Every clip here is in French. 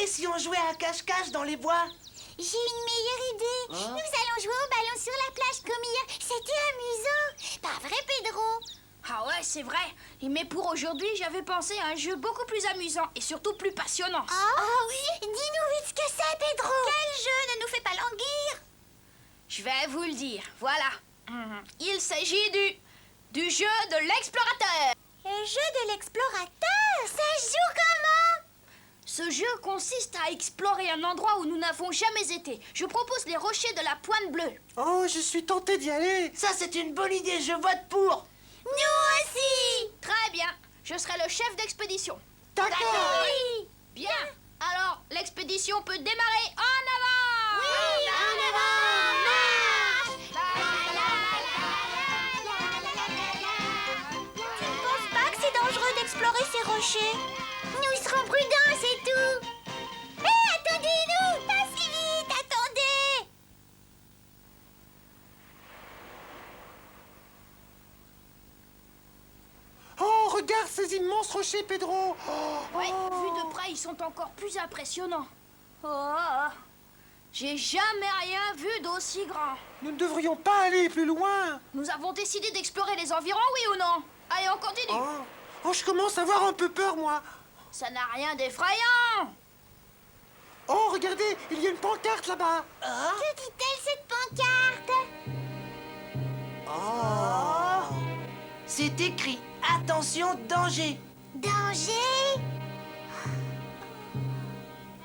si on jouait à cache-cache dans les bois? J'ai une meilleure idée. Hein? Nous allons jouer au ballon sur la plage comme hier. C'était amusant. Pas vrai, Pedro? Ah ouais, c'est vrai. Mais pour aujourd'hui, j'avais pensé à un jeu beaucoup plus amusant et surtout plus passionnant. Oh oui? Dis-nous vite ce que c'est, Pedro. Quel jeu? Ne nous fais pas languir. Je vais vous le dire. Voilà. Il s'agit du jeu de l'explorateur. Le jeu de l'explorateur? Ça se joue comment? Ce jeu consiste à explorer un endroit où nous n'avons jamais été. Je propose les rochers de la Pointe Bleue. Oh, je suis tenté d'y aller. Ça, c'est une bonne idée, je vote pour. Nous aussi. Très bien. Je serai le chef d'expédition. D'accord. Oui. Bien. Alors, l'expédition peut démarrer en avant. Oui, en avant. Marche. Tu ne penses pas que c'est dangereux d'explorer ces rochers? Nous serons prudents, c'est tout. Hé, attendez-nous. Pas si vite, attendez. Oh, regarde ces immenses rochers, Pedro. Ouais, vu de près, ils sont encore plus impressionnants. Oh, j'ai jamais rien vu d'aussi grand. Nous ne devrions pas aller plus loin. Nous avons décidé d'explorer les environs, oui ou non? Allez, on continue. Oh, je commence à avoir un peu peur, moi. Ça n'a rien d'effrayant. Oh, regardez, il y a une pancarte là-bas. Que dit-elle, cette pancarte? Oh. C'est écrit, attention, danger. Danger?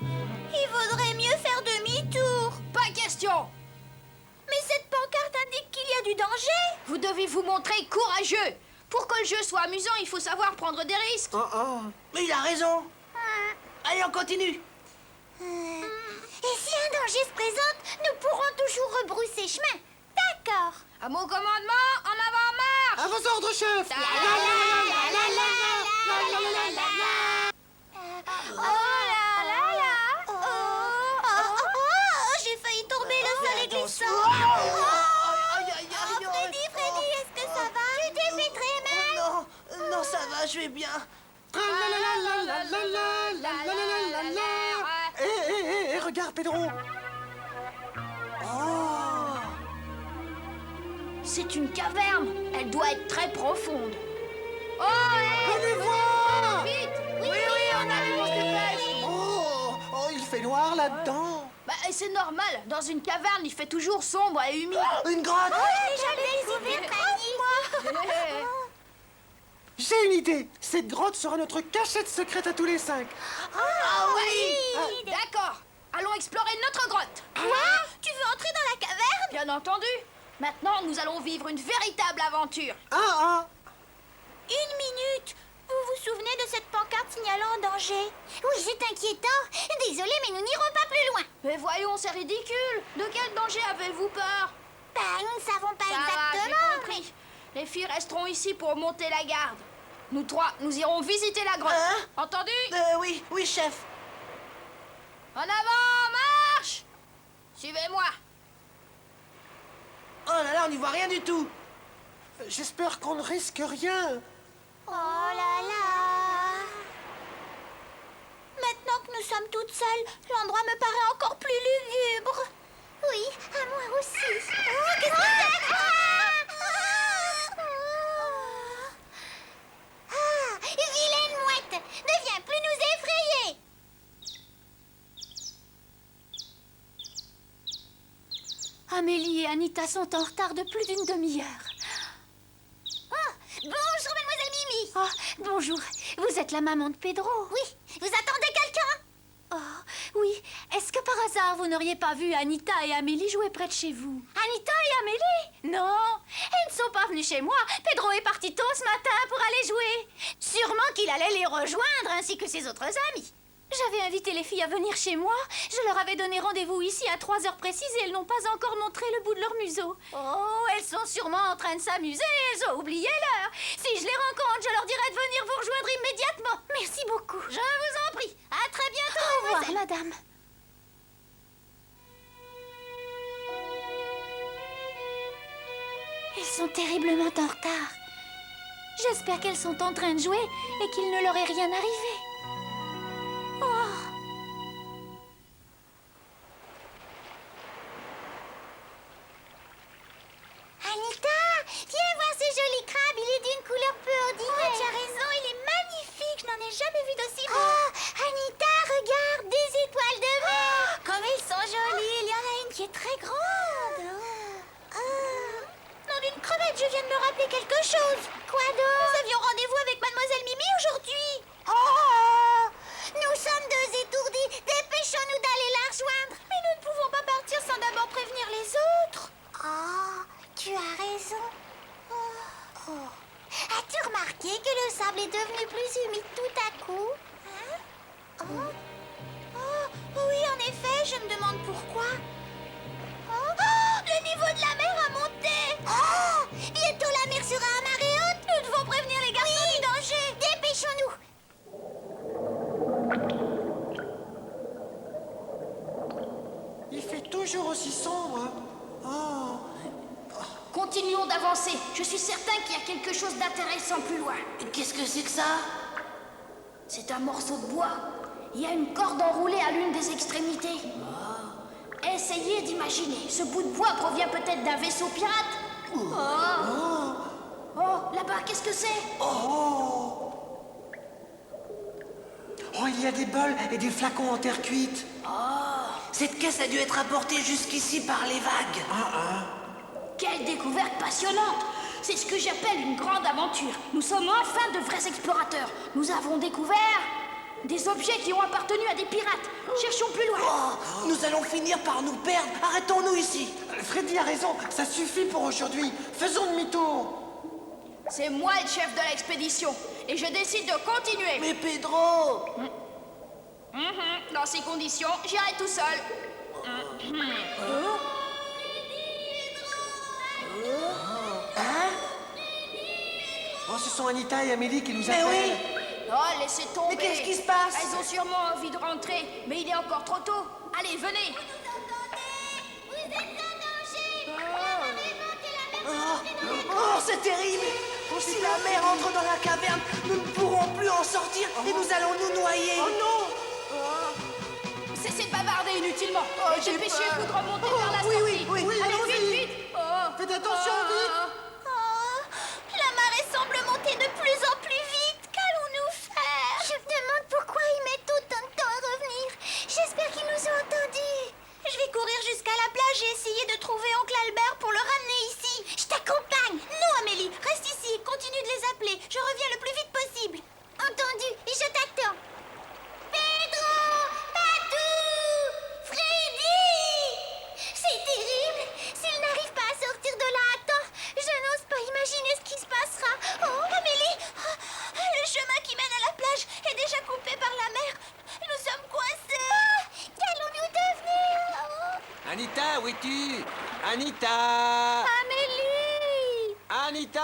Il vaudrait mieux faire demi-tour. Pas question. Mais cette pancarte indique qu'il y a du danger. Vous devez vous montrer courageux. Pour que le jeu soit amusant, il faut savoir prendre des risques. Mais il a raison. Allez, on continue. Et si un danger se présente, nous pourrons toujours rebrousser chemin. D'accord. À mon commandement, en avant, marche. À vos ordres, chef. Oh là là là. Oh, j'ai failli tomber, le sol est glissant. Aïe, aïe, aïe, aïe. Freddy, est-ce que ça va? Tu t'es fait très mal. Non, ça va, je vais bien. Hé, regarde, Pedro. Oh. C'est une caverne. Elle doit être très profonde. Oh, hé, Allez voir. vite. Oui, on arrive, on se dépêche. Oh, il fait noir là-dedans. Bah, c'est normal. Dans une caverne, il fait toujours sombre et humide. Une grotte. J'avais hésité, Fanny. J'ai une idée. Cette grotte sera notre cachette secrète à tous les 5. Ah oui. D'accord. Allons explorer notre grotte. Quoi? Tu veux entrer dans la caverne? Bien entendu. Maintenant, nous allons vivre une véritable aventure. Une minute. Vous vous souvenez de cette pancarte signalant un danger? Oui, c'est inquiétant. Désolé, mais nous n'irons pas plus loin. Mais voyons, c'est ridicule. De quel danger avez-vous peur? Bah, nous ne savons pas Ça va, j'ai exactement. compris. Les filles resteront ici pour monter la garde. Nous trois, nous irons visiter la grotte. Hein? Entendu? Oui, chef. En avant, marche! Suivez-moi. Oh là là, on n'y voit rien du tout. J'espère qu'on ne risque rien. Oh là là. Maintenant que nous sommes toutes seules, l'endroit me paraît encore plus lugubre. Oui, à moi aussi. Oh, qu'est-ce que c'est? Vilaine mouette, ne viens plus nous effrayer. Amélie et Anita sont en retard de plus d'une demi-heure. Bonjour, mademoiselle Mimi. Oh, bonjour. Vous êtes la maman de Pedro? Oui, vous attendez quelqu'un? Oh, oui. Est-ce que par hasard, vous n'auriez pas vu Anita et Amélie jouer près de chez vous? Anita et Amélie? Non, elles ne sont pas venues chez moi. Pedro est parti tôt ce matin pour aller jouer. Sûrement qu'il allait les rejoindre, ainsi que ses autres amis. J'avais invité les filles à venir chez moi. Je leur avais donné rendez-vous ici à 3 heures précises et elles n'ont pas encore montré le bout de leur museau. Oh, elles sont sûrement en train de s'amuser. Elles ont oublié l'heure. Si je les rencontre, je leur dirai de venir vous rejoindre immédiatement. Merci beaucoup. Je vous en prie. À très bientôt, Au revoir, mademoiselle. madame. Ils sont terriblement en retard. J'espère qu'elles sont en train de jouer et qu'il ne leur est rien arrivé. Oh. Anita, viens voir ce joli crabe, il est d'une couleur peu ordinaire. Oh, tu as raison, il est magnifique, je n'en ai jamais vu d'aussi beau. Oh, Anita, regarde, des étoiles de mer. Comme elles sont jolies, il y en a une qui est très grande. Nom d'une crevette, je viens de me rappeler quelque chose. Quoi donc? Nous avions rendez-vous avec Mademoiselle Mimi aujourd'hui. Oh! Nous sommes deux étourdis, dépêchons-nous d'aller la rejoindre. Mais nous ne pouvons pas partir sans d'abord prévenir les autres. Oh, tu as raison. Oh. As-tu remarqué que le sable est devenu plus humide tout à coup? Hein? Oh, oui, en effet, je me demande pourquoi. Le niveau de la mer a monté. Oh, bientôt la mer sera à marée haute. Nous devons prévenir les garçons du danger. Dépêchons-nous. Il fait toujours aussi sombre. Hein. Oh. Continuons d'avancer. Je suis certain qu'il y a quelque chose d'intéressant plus loin. Qu'est-ce que c'est que ça? C'est un morceau de bois. Il y a une corde enroulée à l'une des extrémités. Essayez d'imaginer. Ce bout de bois provient peut-être d'un vaisseau pirate. Oh, là-bas, qu'est-ce que c'est? Oh, il y a des bols et des flacons en terre cuite. Cette caisse a dû être apportée jusqu'ici par les vagues. Quelle découverte passionnante! C'est ce que j'appelle une grande aventure. Nous sommes enfin de vrais explorateurs. Nous avons découvert des objets qui ont appartenu à des pirates. Cherchons plus loin. Oh, nous allons finir par nous perdre. Arrêtons-nous ici. Freddy a raison, ça suffit pour aujourd'hui. Faisons demi-tour. C'est moi le chef de l'expédition et je décide de continuer. Mais Pedro! Dans ces conditions, j'irai tout seul. Oh, ce sont Anita et Amélie qui nous Mais appellent. oui. Oh, laissez tomber. Mais qu'est-ce qui se passe? Elles ont sûrement envie de rentrer, mais il est encore trop tôt. Allez, venez. Vous êtes en danger. La marée monte et la mer Oh, c'est terrible! Si la mer entre dans la caverne, nous ne pourrons plus en sortir et nous allons nous noyer. Oh non! Cessez de bavarder inutilement. j'ai Dépêchez-vous de peur. remonter vers la oui, sortie. oui, oui, Allez, allons-y. vite, vite. Faites attention, vite. La marée semble monter de plus en plus vite. Qu'allons-nous faire? Je me demande pourquoi ils mettent autant de temps à revenir. J'espère qu'ils nous ont entendus. Je vais courir jusqu'à la plage et essayer de trouver oncle Albert pour le ramener ici. Je t'accompagne. Non, Amélie, reste ici et continue de les appeler. Je reviens le plus vite possible. Entendu, et je t'attends. Pedro! Patou! Freddy! C'est terrible. S'ils n'arrivent pas à sortir de là à temps, je n'ose pas imaginer ce qui se passera. Oh, Amélie! Le chemin qui mène à la plage est déjà coupé par la mer. Nous sommes coincés. Qu'allons-nous devenir? Anita, où es-tu? Anita! Amélie! Anita!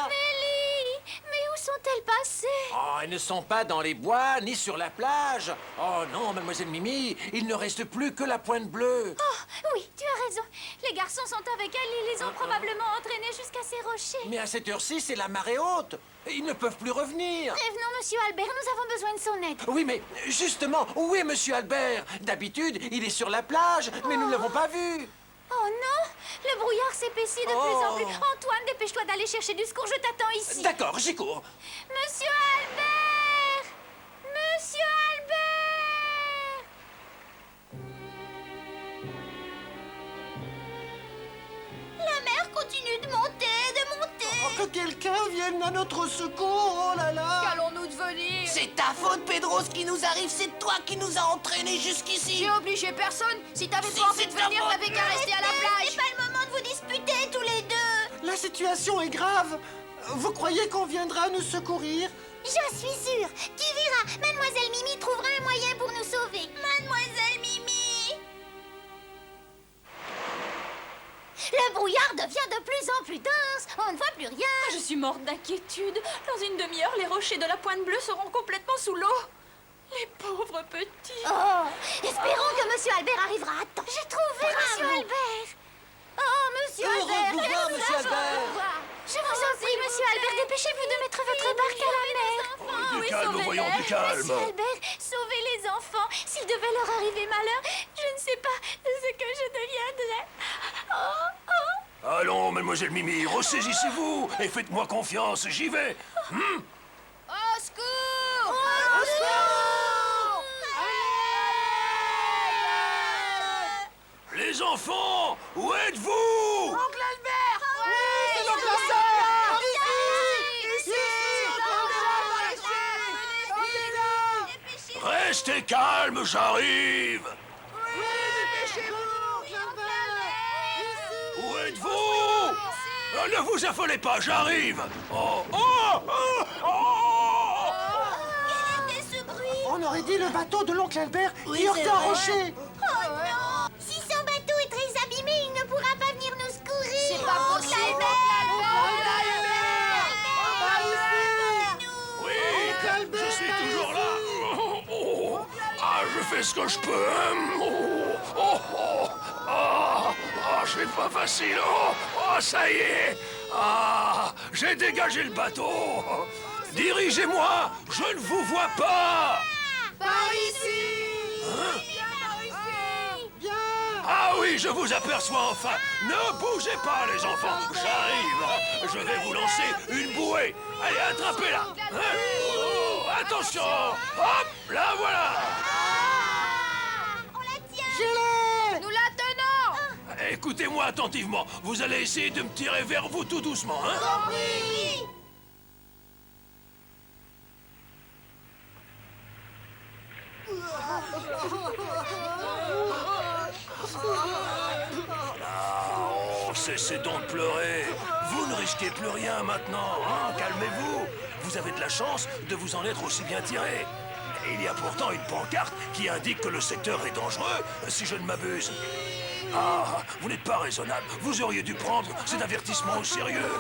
Amélie! Mais où sont-elles passées? Oh, elles ne sont pas dans les bois ni sur la plage. Oh non, mademoiselle Mimi, il ne reste plus que la pointe bleue. Oh, oui, tu as raison. Les garçons sont avec elles, ils les ont probablement entraînées jusqu'à ces rochers. Mais à cette heure-ci, c'est la marée haute. Ils ne peuvent plus revenir. Prévenons Monsieur Albert, nous avons besoin de son aide. Oui, mais justement, où est Monsieur Albert? D'habitude, il est sur la plage, mais nous ne l'avons pas vu. Oh non! Le brouillard s'épaissit de plus en plus. Antoine, dépêche-toi d'aller chercher du secours, je t'attends ici. D'accord, j'y cours. Monsieur Albert! Monsieur Albert! La mer continue de monter, de monter. Oh, que quelqu'un vienne à notre secours. Oh là là! Qu'allons-nous devenir? C'est ta faute, Pedro, ce qui nous arrive, c'est toi qui nous as entraînés jusqu'ici. J'ai obligé personne. Si t'avais Si, pas envie c'est de ta venir, faute. t'avais qu'à rester à la plage. C'est pas le moment de vous disputer tous les deux. La situation est grave. Vous croyez qu'on viendra nous secourir? J'en suis sûre. Tu verras, Mademoiselle Mimi trouvera un moyen pour nous sauver. Mademoiselle Mimi! Le brouillard devient de plus en plus dense. On ne voit plus rien. Je suis morte d'inquiétude. Dans une demi-heure, les rochers de la Pointe Bleue seront complètement sous l'eau. Les pauvres petits. Oh, espérons que Monsieur Albert arrivera à temps. J'ai trouvé Monsieur Albert. Oh, Monsieur Albert. Heureux de vous voir, Monsieur Albert. Je vous en prie, Monsieur Albert, dépêchez-vous de mettre votre barque à la mer. Du calme, voyons, du calme. Monsieur Albert, sauvez les enfants. S'il devait leur arriver malheur, je ne sais pas ce que je deviendrais. Oh, oh. Allons mademoiselle Mimi, ressaisissez-vous et faites-moi confiance, j'y vais. Au secours! Les enfants, où êtes-vous? Oncle Albert! C'est l'oncle Albert! Restez calme, j'arrive. Où êtes-vous? Ne vous affolez pas, j'arrive. Oh, oh, oh, oh. Quel était ce bruit? On aurait dit le bateau de l'oncle Albert qui heurtait un rocher. Oh non! Si son bateau est très abîmé, il ne pourra pas venir nous secourir. C'est pas possible! Oui, je suis toujours là. Oh, oh. Ah, je fais ce que je peux. Hein. Oh, oh, oh. Ah, ah, c'est pas facile. Oh, oh, ça y est. Ah, j'ai dégagé le bateau. Dirigez-moi, je ne vous vois pas. Par ici! Ah oui, je vous aperçois enfin. Ne bougez pas, les enfants. J'arrive. Je vais vous lancer une bouée. Allez, attrapez-la. Hein? Oh, attention. Hop, là voilà. On la tient! Gilet! Nous la tenons! Écoutez-moi attentivement. Vous allez essayer de me tirer vers vous tout doucement, hein? Oui! Oh, cessez donc de pleurer. Vous ne risquez plus rien maintenant, hein? Calmez-vous. Vous avez de la chance de vous en être aussi bien tiré. Et il y a pourtant une pancarte qui indique que le secteur est dangereux, si je ne m'abuse. Ah, vous n'êtes pas raisonnable. Vous auriez dû prendre cet avertissement au sérieux.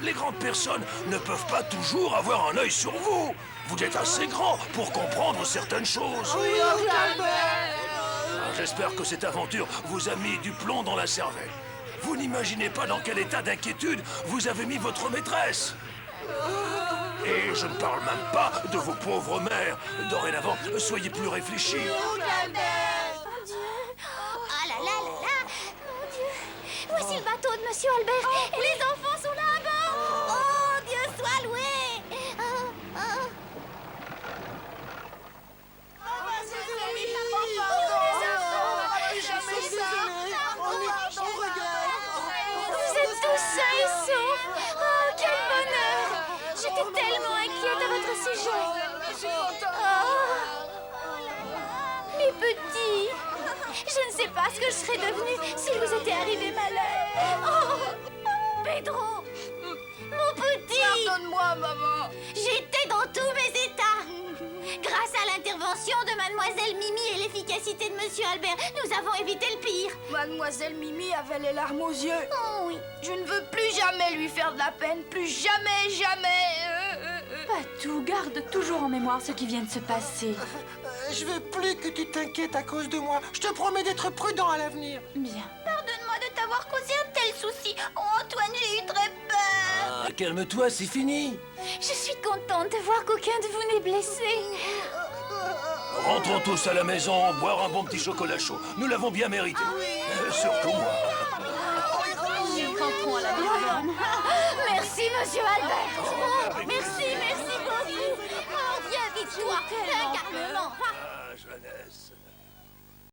Les grandes personnes ne peuvent pas toujours avoir un œil sur vous. Vous êtes assez grand pour comprendre certaines choses. Ah, j'espère que cette aventure vous a mis du plomb dans la cervelle. Vous n'imaginez pas dans quel état d'inquiétude vous avez mis votre maîtresse. Et je ne parle même pas de vos pauvres mères. Dorénavant, soyez plus réfléchis. Oh là là là là! Mon Dieu! Voici le bateau de Monsieur Albert. Et les enfants sont là à bord. Oh, Dieu soit loué! Vous êtes tous sains et saufs. Oh, quel bonheur. J'étais tellement inquiète à votre sujet. Oh, mes petits. Je ne sais pas ce que je serais devenue s'il vous était arrivé malheur. Oh, Pedro, mon petit. Pardonne-moi, maman! J'étais dans tous mes états. Grâce à l'intervention de Mademoiselle Mimi et l'efficacité de Monsieur Albert, nous avons évité le pire. Mademoiselle Mimi avait les larmes aux yeux. Oh oui. Je ne veux plus jamais lui faire de la peine. Plus jamais, jamais. Patou, garde toujours en mémoire ce qui vient de se passer. Je veux plus que tu t'inquiètes à cause de moi. Je te promets d'être prudent à l'avenir. Bien. Pardonne-moi de t'avoir causé un tel souci. Oh, Antoine, j'ai eu très peur. Ah, calme-toi, c'est fini. Je suis contente de voir qu'aucun de vous n'est blessé. Rentrons tous à la maison, boire un bon petit chocolat chaud. Nous l'avons bien mérité. Surtout moi. Rentrons à la maison. Merci, Monsieur Albert. Oh, merci beaucoup. Oh, viens vite, toi. Incarnement. Ah, jeunesse.